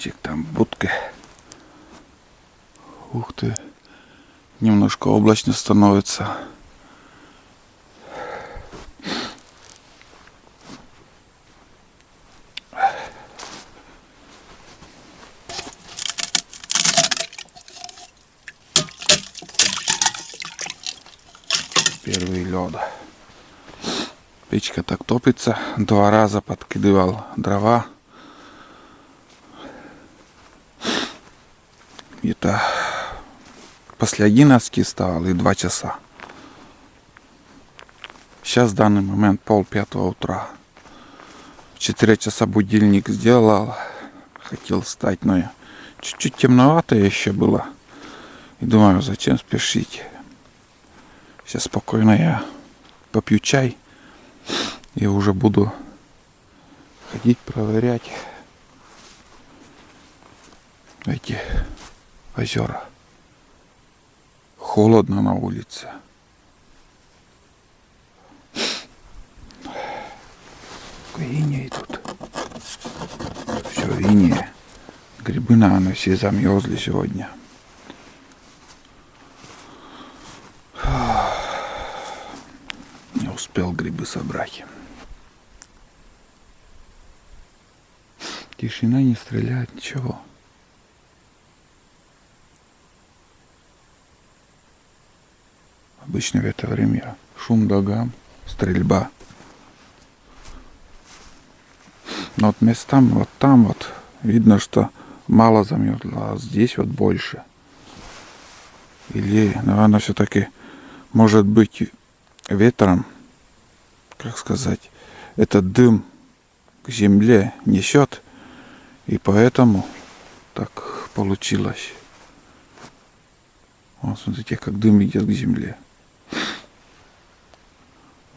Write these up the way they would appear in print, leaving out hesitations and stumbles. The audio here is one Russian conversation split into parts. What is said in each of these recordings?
туманчик там в будке. Ух ты. Немножко облачно становится. Первый лед. Печка так топится. 2 раза подкидывал дрова. Это после 11 стало и 2 часа. Сейчас в данный момент 4:30 утра. В 4 часа будильник сделал. Хотел встать, но чуть-чуть темновато еще было. И думаю, зачем спешить. Сейчас спокойно я попью чай. И уже буду ходить проверять эти озера. Холодно на улице. Иней тут. Все иней. Грибы, наверное, все замерзли сегодня. Не успел грибы собрать. Тишина, не стреляет, ничего. Обычно в это время шум догам, стрельба. Но вот местами, вот там вот, видно, что мало замерзло, а здесь вот больше. Или, наверное, все-таки, может быть, ветром, как сказать, этот дым к земле несет, и поэтому так получилось. Вот, смотрите, как дым идет к земле.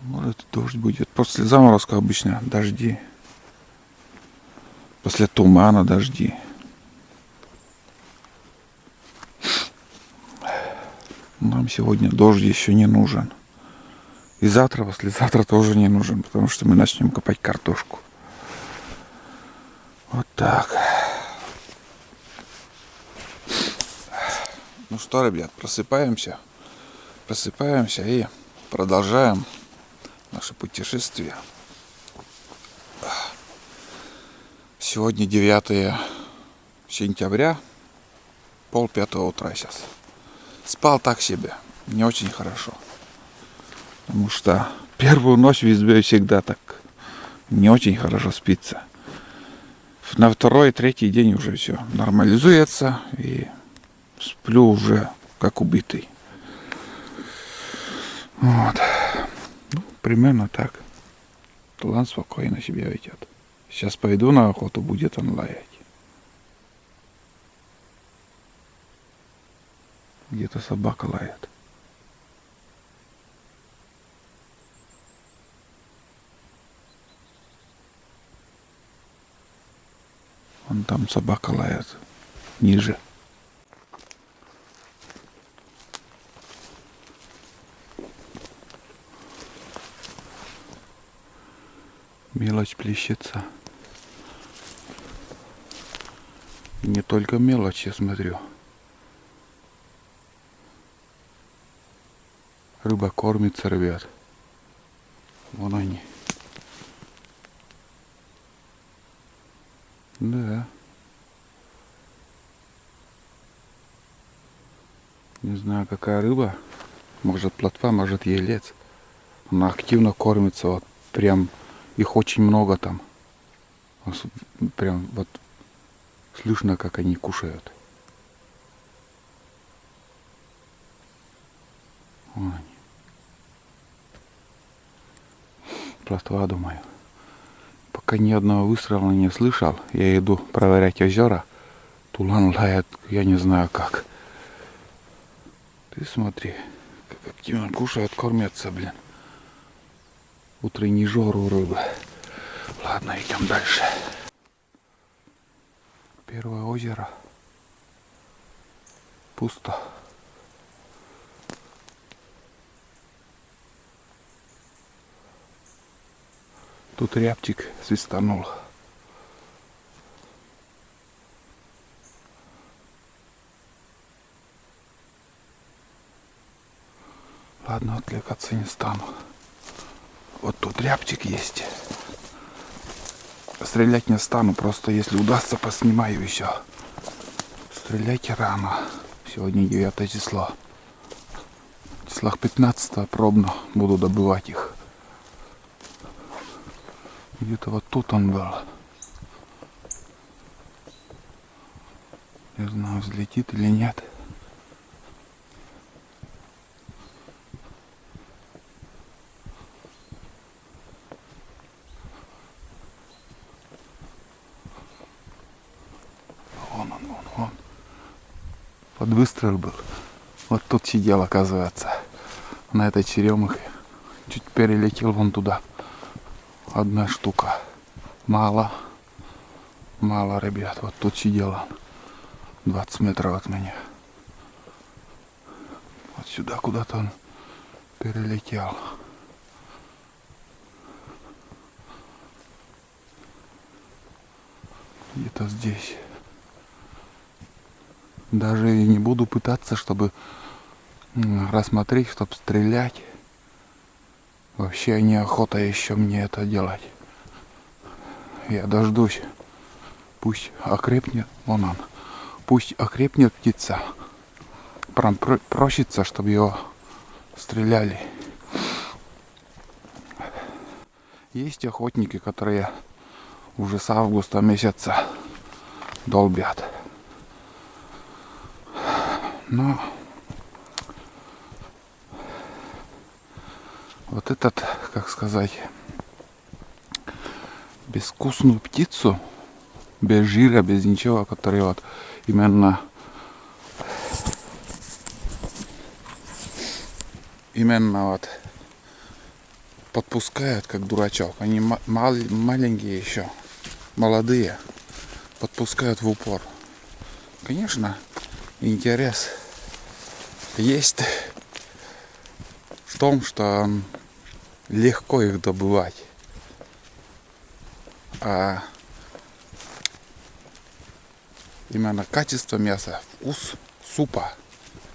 Может, дождь будет. После заморозка обычно дожди. После тумана дожди. Нам сегодня дождь еще не нужен. И завтра, послезавтра тоже не нужен, потому что мы начнем копать картошку. Вот так. Ну что, ребят, просыпаемся. Просыпаемся и продолжаем наше путешествие. Сегодня 9 сентября, 4:30 утра сейчас. Спал так себе, не очень хорошо. Потому что первую ночь в избе всегда так не очень хорошо спится. На 2-й, 3-й день уже все нормализуется и сплю уже как убитый. Вот. Ну, примерно так. Тулан спокойно себя ведет. Сейчас пойду на охоту, будет он лаять. Где-то собака лает. Вон там собака лает. Ниже. Мелочь плещется. Не только мелочь, я смотрю. Рыба кормится, ребят. Вон они. Да. Не знаю, какая рыба. Может, плотва, может, елец. Она активно кормится. Вот прям их очень много там. Прям вот слышно, как они кушают. Вон они. Плотва, думаю. Пока ни одного выстрела не слышал, я иду проверять озера. Тулан лает, я не знаю как. Ты смотри, как активно кушают, кормятся, блин. Утренний жор у рыбы. Ладно, идем дальше. Первое озеро. Пусто. Тут рябчик свистанул. Ладно, отвлекаться не стану. Вот тут рябчик есть. Стрелять не стану, просто если удастся, поснимаю еще. Стрелять рано. Сегодня 9 число. Числах 15 пробно буду добывать их. Где-то вот тут он был. Не знаю, взлетит или нет. Вон он, вон, вон. Под выстрел был. Вот тут сидел, оказывается. На этой черемухе. Чуть перелетел вон туда. Одна штука. Мало. Мало, ребят. Вот тут сидел он. 20 метров от меня. Вот сюда куда-то он перелетел. Где-то здесь. Даже и не буду пытаться, чтобы рассмотреть, чтобы стрелять. Вообще неохота еще мне это делать. Я дождусь. Пусть окрепнет. Вон он. Пусть окрепнет птица. Просится, чтобы его стреляли. Есть охотники, которые уже с августа месяца долбят. Но вот этот, как сказать, безвкусную птицу, без жира, без ничего, который вот именно вот подпускают как дурачок. Они маленькие еще, молодые, подпускают в упор. Конечно, интерес есть в том, что легко их добывать. А именно качество мяса, вкус супа,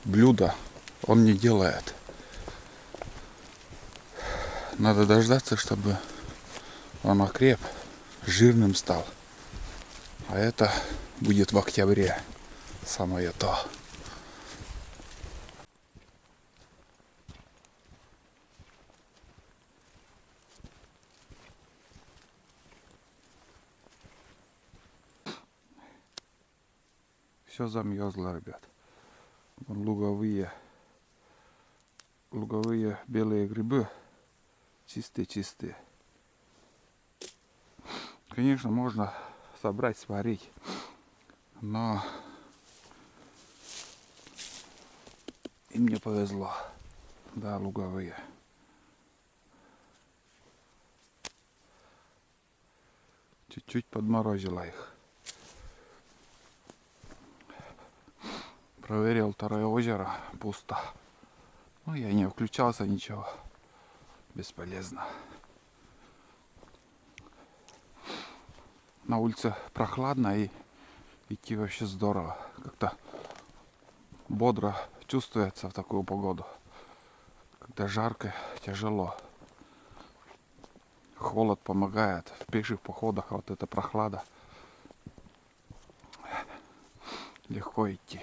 блюда он не делает. Надо дождаться, чтобы он окреп, жирным стал. А это будет в октябре. Самое то. Все замерзло, ребят. Вон луговые белые грибы. Чистые. Конечно, можно собрать, сварить. Но и мне повезло. Да, луговые. Чуть-чуть подморозило их. Проверил второе озеро. Пусто. Ну, я не включался, ничего. Бесполезно. На улице прохладно и идти вообще здорово. Как-то бодро чувствуется в такую погоду. Когда жарко, тяжело. Холод помогает. В пеших походах вот эта прохлада. Легко идти.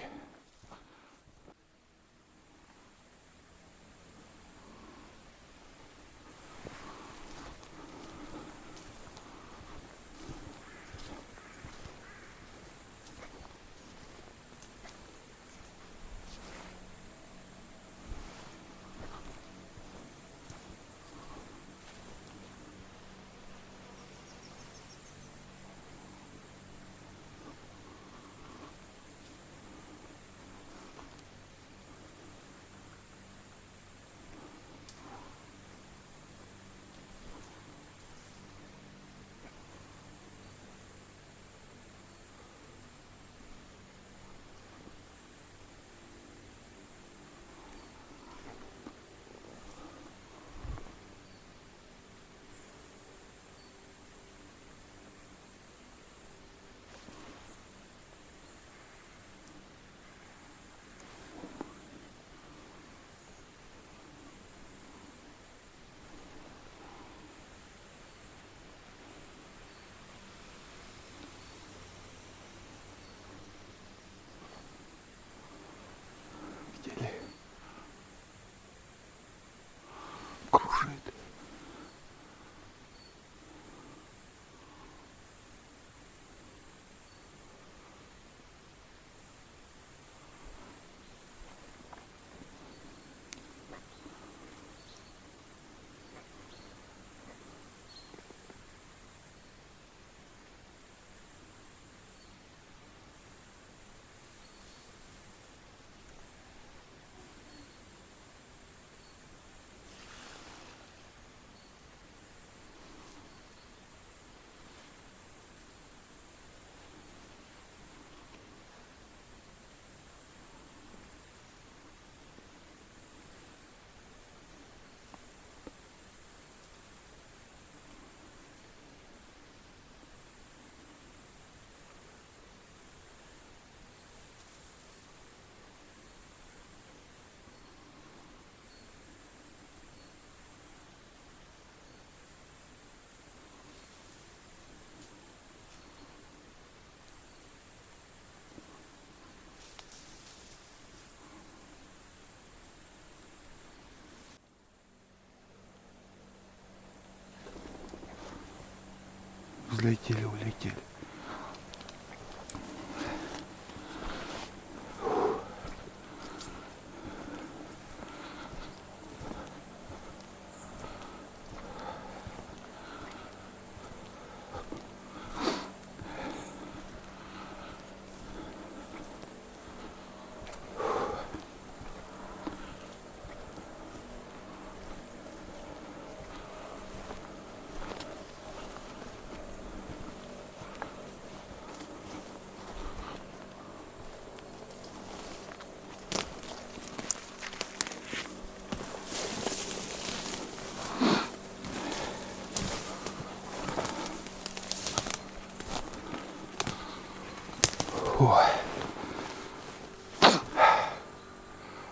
Взлетели, улетели.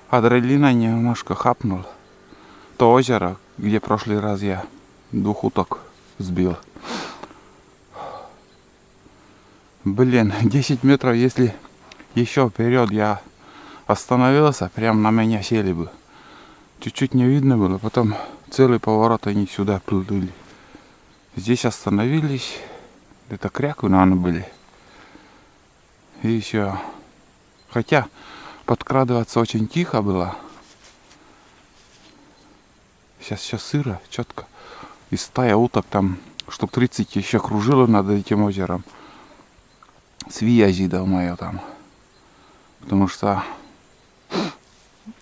Адреналина немножко хапнул. То озеро, где в прошлый раз я 2 уток сбил. Блин, 10 метров, если еще вперед я остановился, прям на меня сели бы. Чуть-чуть не видно было, потом целый поворот они сюда плыли. Здесь остановились, это кряку, наверное, были. И еще, хотя подкрадываться очень тихо было. Сейчас все сыро, четко. И стая уток там штук 30 еще кружила над этим озером. Свиязи, думаю, там. Потому что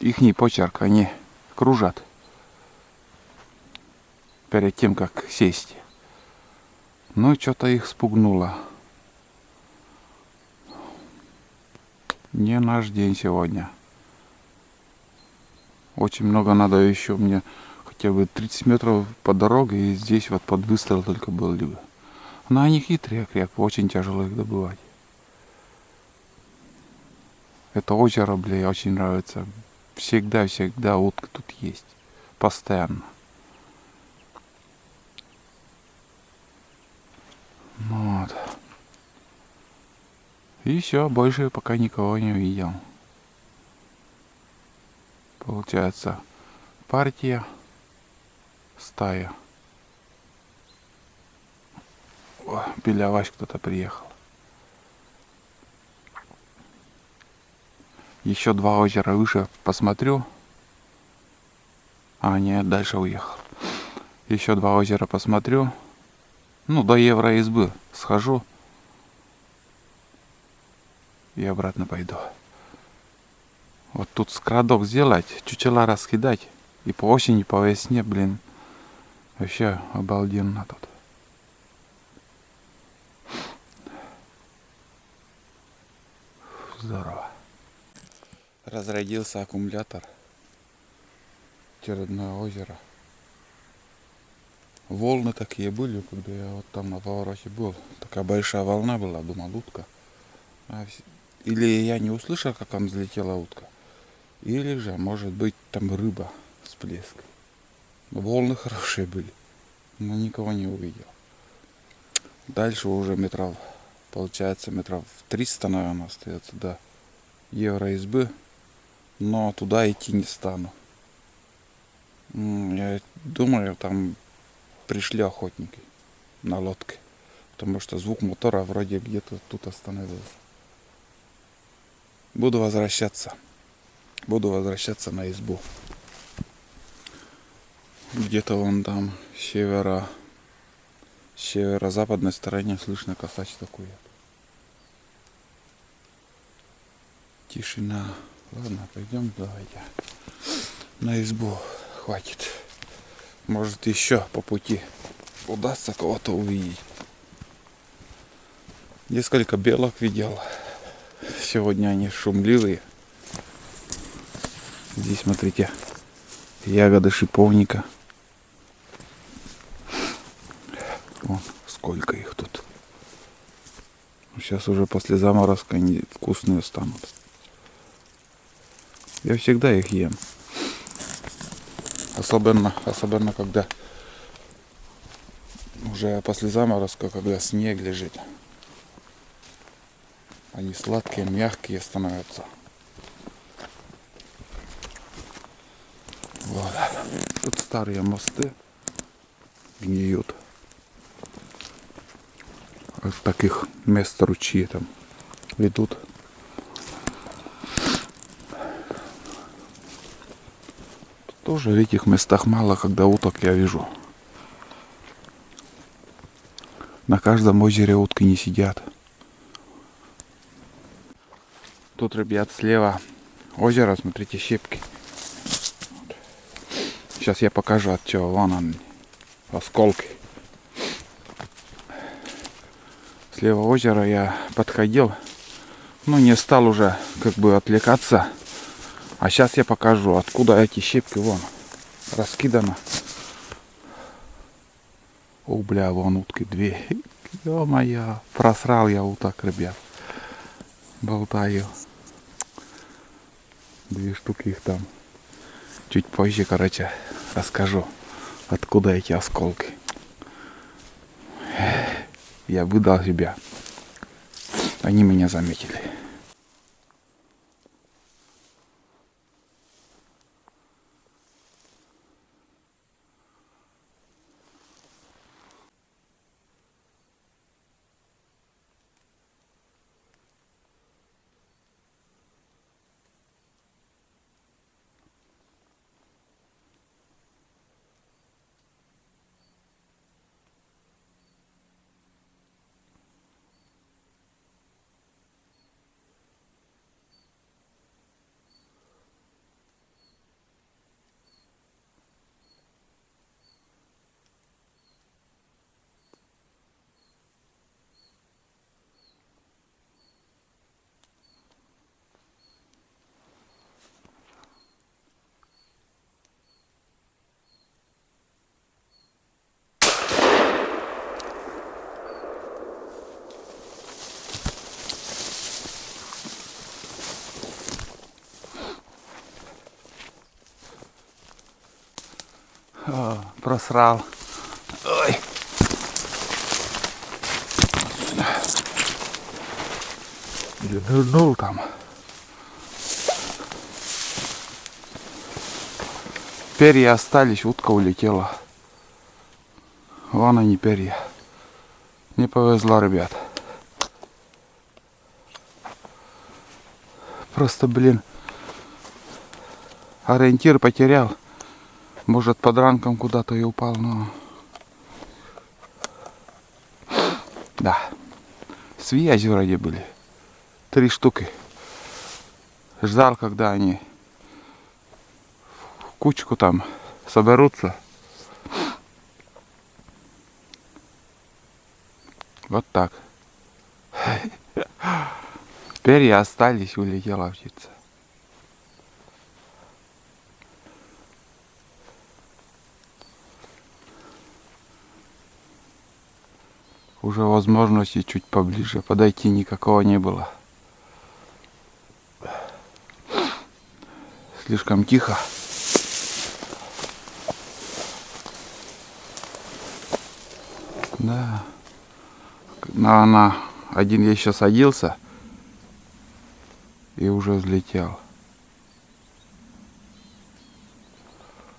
ихний почерк, они кружат перед тем, как сесть. Ну, что-то их спугнуло. Не наш день сегодня. Очень много надо еще мне, хотя бы 30 метров по дороге, и здесь вот под выстрел только были бы. Но они хитрые, крепко, очень тяжело их добывать. Это озеро, бля, очень нравится. Всегда утка тут есть. Постоянно. Вот. И все, больше пока никого не видел. Получается, партия, стая. О, Белявач кто-то приехал. Еще 2 озера выше посмотрю. А, нет, дальше уехал. Еще 2 озера посмотрю. Ну, до Евроизбы схожу. И обратно пойду. Вот тут скрадок сделать, чучела раскидать. И по осени, по весне, блин. Вообще обалденно тут. Здорово. Разрядился аккумулятор. Очередное озеро. Волны такие были, когда я вот там на повороте был. Такая большая волна была, думал, утка. Или я не услышал, как там взлетела утка. Или же, может быть, там рыба с плеской. Волны хорошие были. Но никого не увидел. Дальше уже метров, получается, метров 300, наверное, остается до Евроизбы. Но туда идти не стану. Я думаю, там пришли охотники на лодке. Потому что звук мотора вроде где-то тут остановился. Буду возвращаться на избу. Где-то вон там северо-западной стороне слышно косач такой. Тишина. Ладно, пойдем, давайте. На избу хватит. Может, еще по пути удастся кого-то увидеть. Несколько белок видел. Сегодня они шумливые. Здесь, смотрите, ягоды шиповника. Вон, сколько их тут. Сейчас уже после заморозка они вкусные станут. Я всегда их ем. Особенно когда уже после заморозка, когда снег лежит. Они сладкие, мягкие становятся. Вот. Тут старые мосты гниют. от таких мест ручьи там ведут. Тоже в этих местах мало, когда уток я вижу. На каждом озере утки не сидят. Тут, ребят, слева озеро, смотрите, щепки. Сейчас я покажу от чего. Вон он, осколки. Слева озера я подходил. Ну, не стал уже как бы отвлекаться. А сейчас я покажу, откуда эти щепки. Вон, раскидано. О, бля, вон утки две. Ё-моё, просрал я уток, ребят. Болтаю. 2 штуки их там. Чуть позже, короче, расскажу, откуда эти осколки. Я выдал себя. Они меня заметили. О, просрал. Ой. Нырнул там. Перья остались, утка улетела. Вон они, перья. Не повезло, ребят. Просто, блин, ориентир потерял. Может, под ранком куда-то и упал, но... Да. Связи вроде были. 3 штуки. Ждал, когда они в кучку там соберутся. Вот так. Перья остались, улетела птица. Уже возможности чуть поближе подойти никакого не было. Слишком тихо. Да. Один еще садился и уже взлетел.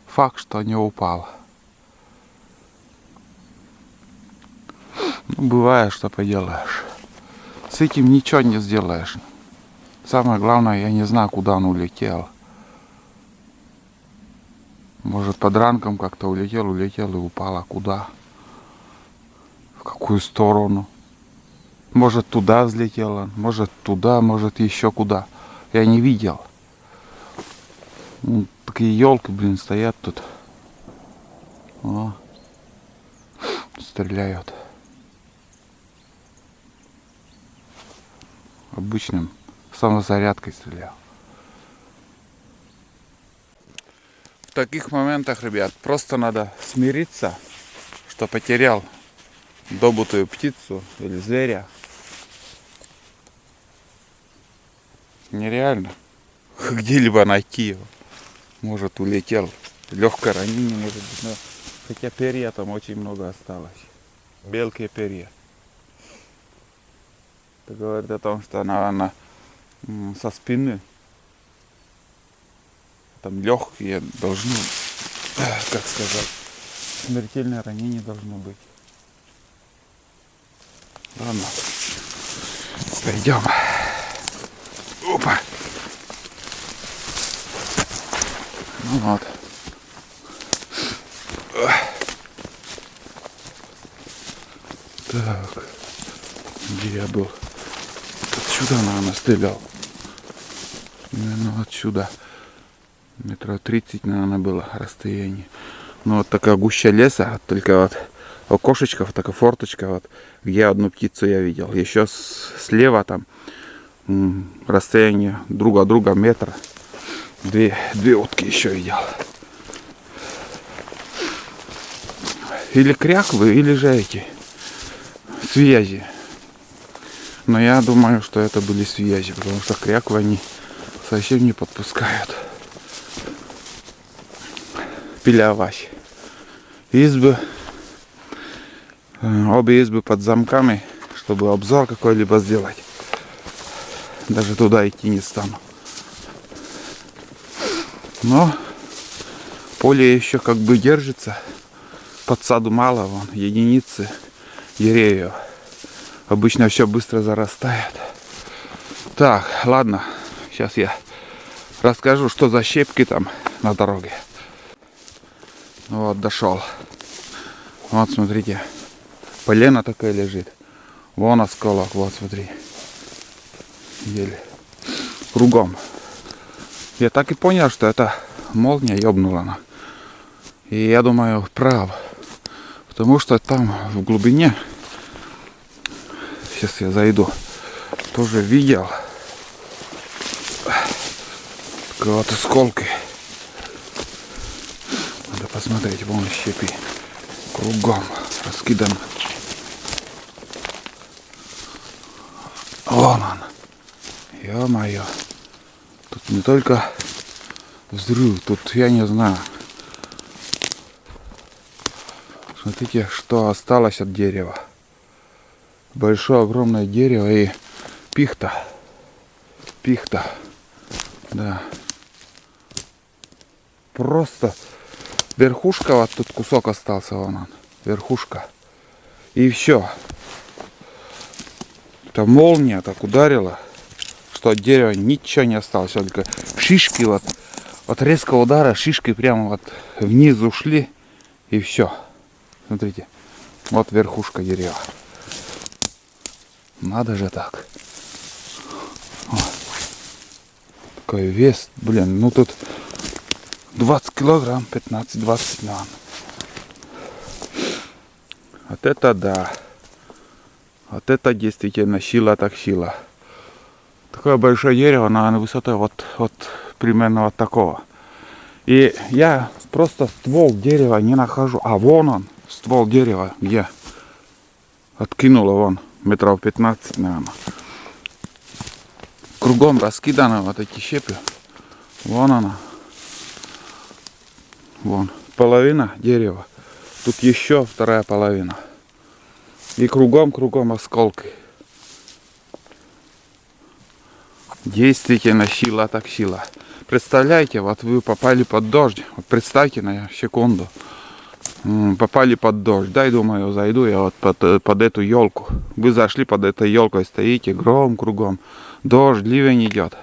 Факт, что не упал. Ну, бывает, что поделаешь. С этим ничего не сделаешь. Самое главное, я не знаю, куда он улетел. Может, под ранком как-то улетел и упал. А куда? В какую сторону? Может, туда взлетела, может, туда, может, еще куда. Я не видел. Ну, такие елки, блин, стоят тут. О, стреляют. Обычным самозарядкой стрелял. В таких моментах, ребят, просто надо смириться, что потерял добытую птицу или зверя. Нереально где-либо найти его. Может, улетел. Легкое ранение, может быть, но... Хотя перья там очень много осталось. Мелкие перья. Это говорит о том, что она со спины. Там легкие должны, как сказать, смертельное ранение должно быть. Ладно. Пойдем. Опа. Ну вот. Так. Где я был? Отсюда, наверное, стрелял. Именно отсюда. Метров 30, наверное, было расстояние. Ну вот такая гуща леса, только вот окошечко, такая форточка, вот, где одну птицу я видел. Еще слева там расстояние друг от друга метра. Две утки еще видел. Или кряквы, или же эти связи. Но я думаю, что это были связи, потому что кряквы они совсем не подпускают. Пилявась. Избы. Обе избы под замками, чтобы обзор какой-либо сделать. Даже туда идти не стану. Но поле еще как бы держится. Подсаду мало, вон, единицы деревьев. Обычно все быстро зарастает. Так, ладно. Сейчас я расскажу, что за щепки там на дороге. Вот, дошел. Вот, смотрите. Полено такое лежит. Вон осколок, вот, смотри. Еле. Кругом. Я так и понял, что это молния ёбнула. И я думаю, прав. Потому что там в глубине, сейчас я зайду, тоже видел такой вот осколки. Надо посмотреть, вон щепи кругом раскиданы. Вон он. Ё-моё. Тут не только взрыв, тут я не знаю. Смотрите, что осталось от дерева. Большое, огромное дерево и пихта. Пихта. Да. Просто верхушка, вот тут кусок остался, вон он. Верхушка. И все. Это молния так ударила, что от дерева ничего не осталось. Только шишки вот. От резкого удара шишки прямо вот вниз ушли. И все. Смотрите, вот верхушка дерева. Надо же так. О, такой вес, блин, ну тут 20 килограмм, 15-20, наверное. Вот это да. Вот это действительно сила так сила. Такое большое дерево, наверное, высотой вот примерно вот такого. И я просто ствол дерева не нахожу. А вон он. Ствол дерева, где откинуло вон метров 15, наверное. Кругом раскиданы вот эти щепи. Вон она. Вон половина дерева. Тут еще вторая половина. И кругом осколки. Действительно сила так сила. Представляете, вот вы попали под дождь. Вот представьте на секунду. Попали под дождь. Дай, думаю, зайду я вот под эту елку. Вы зашли под этой елкой, стоите, гром кругом. Дождь, ливень идет.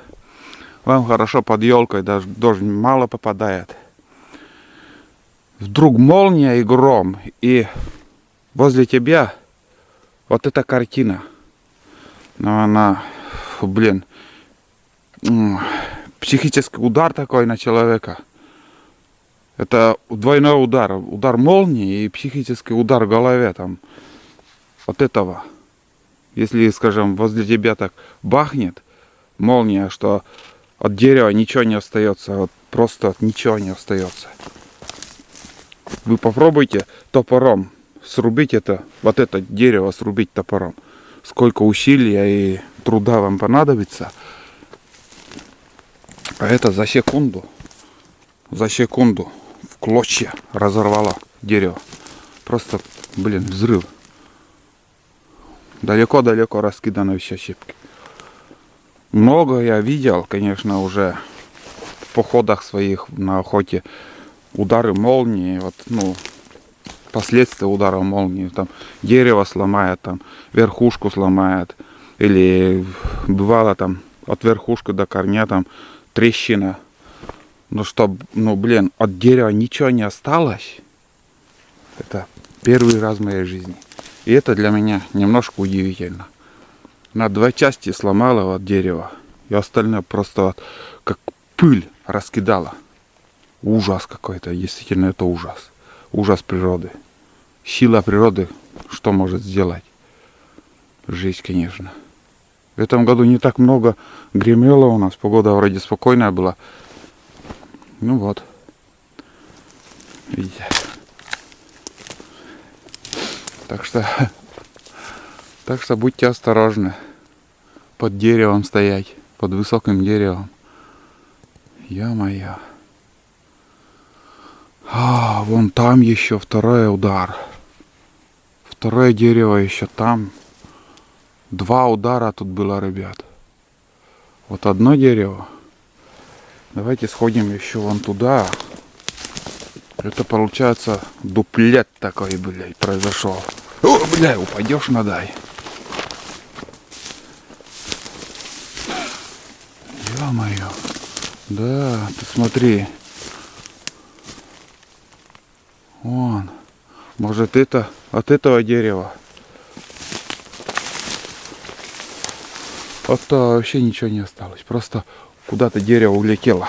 Вам хорошо под елкой, даже дождь мало попадает. Вдруг молния и гром. И возле тебя вот эта картина. Но она, блин, психический удар такой на человека. Это двойной удар. Удар молнии и психический удар в голове там. От этого. Если, скажем, возле тебя так бахнет молния, что от дерева ничего не остается. Вот просто ничего не остается. Вы попробуйте топором срубить это, вот это дерево срубить топором. Сколько усилия и труда вам понадобится. А это за секунду в клочья разорвало дерево. Просто, блин, взрыв. Далеко-далеко раскиданы все щепки. Много я видел, конечно, уже в походах своих на охоте. Удары молнии, вот, ну, последствия удара молнии. Там дерево сломает, там верхушку сломает. Или бывало там от верхушки до корня там трещина. Но чтоб, ну блин, от дерева ничего не осталось. Это первый раз в моей жизни. И это для меня немножко удивительно. На 2 части сломала от дерева. И остальное просто вот как пыль раскидала. Ужас какой-то. Действительно, это ужас. Ужас природы. Сила природы, что может сделать? Жесть, конечно. В этом году не так много гремело у нас. Погода вроде спокойная была. Ну вот. Видите. Так что будьте осторожны. Под деревом стоять. Под высоким деревом. Ё-моё. А, вон там еще второй удар. Второе дерево еще там. 2 удара тут было, ребят. Вот одно дерево. Давайте сходим еще вон туда. Это получается дуплет такой, блядь, произошел. О, бля, упадешь, надай. Ё-моё. Да, ты смотри. Вон. Может это от этого дерева. От того вообще ничего не осталось. Просто куда-то дерево улетело.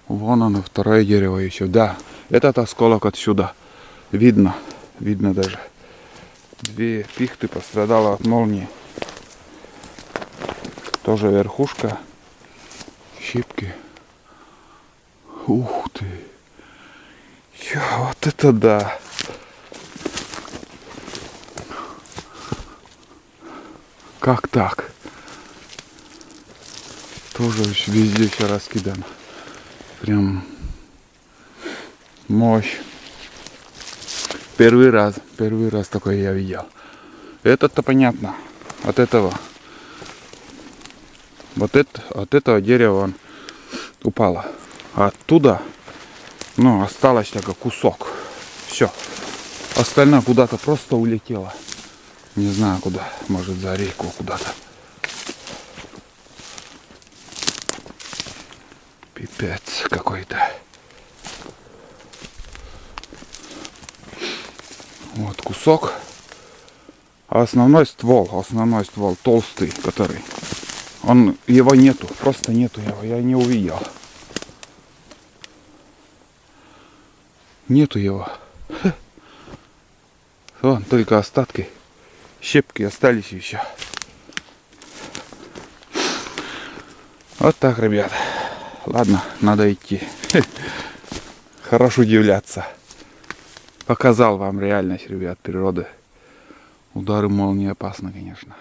Вон оно, второе дерево еще. Да, этот осколок отсюда. Видно. Видно даже. 2 пихты пострадало от молнии. Тоже верхушка. Щепки. Ух ты. Вот это да. Как так? Тоже везде все раскидано. Прям мощь. Первый раз такое я видел. Этот-то понятно. От этого. Вот это, от этого дерева он упало. А оттуда, ну, осталось только кусок. Все. Остальное куда-то просто улетело. Не знаю куда. Может за рейку куда-то. Пипец какой-то. Вот кусок. А основной ствол толстый, который. Его нету. Просто нету его. Я не увидел. Нету его. Вон только остатки. Щепки остались еще. Вот так, ребят. Ладно, надо идти. Хорошо удивляться. Показал вам реальность, ребят, природы. Удары молнии опасны, конечно.